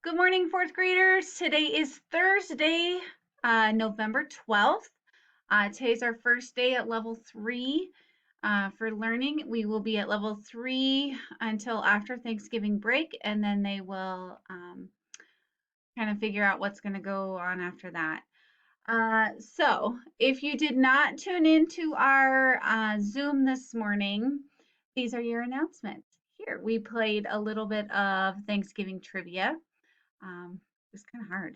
Good morning, fourth graders. Today is Thursday, November 12th. Today's our first day at level 3 for learning. We will be at level 3 until after Thanksgiving break, and then they will kind of figure out what's going to go on after that. So, if you did not tune into our Zoom this morning, these are your announcements. Here, we played a little bit of Thanksgiving trivia. It was kind of hard.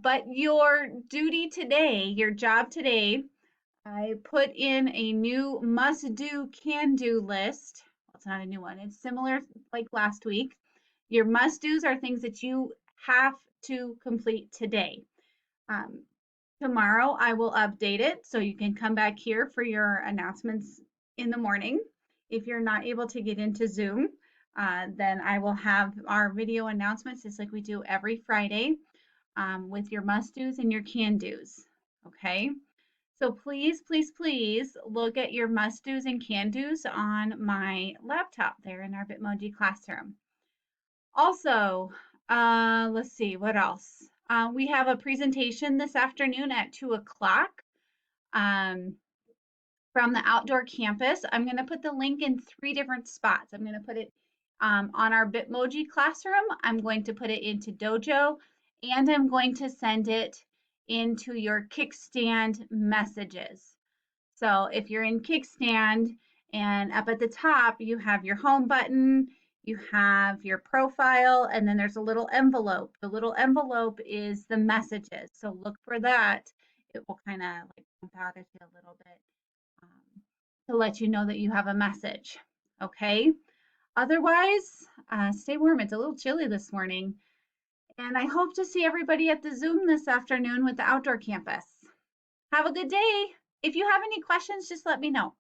But your duty today, your job today, I put in a new must do, can do list. Well, it's not a new one, it's similar like last week. Your must do's are things that you have to complete today. Um, Tomorrow I will update it so you can come back here for your announcements in the morning. If you're not able to get into Zoom, then I will have our video announcements just like we do every Friday with your must do's and your can do's. Okay. So please, please, please look at your must do's and can do's on my laptop there in our Bitmoji classroom. Also, let's see, what else? We have a presentation this afternoon at 2 o'clock um, from the outdoor campus. I'm going to put the link in 3 different spots. I'm going to put it on our Bitmoji classroom. I'm going to put it into Dojo, and I'm going to send it into your Kickstand messages. So if you're in Kickstand and up at the top, you have your home button, you have your profile, and then there's a little envelope. The little envelope is the messages. So look for that. It will kind of like jump out at you a little bit to let you know that you have a message. Okay. Otherwise, stay warm. It's a little chilly this morning. And I hope to see everybody at the Zoom this afternoon with the outdoor campus. Have a good day. If you have any questions, just let me know.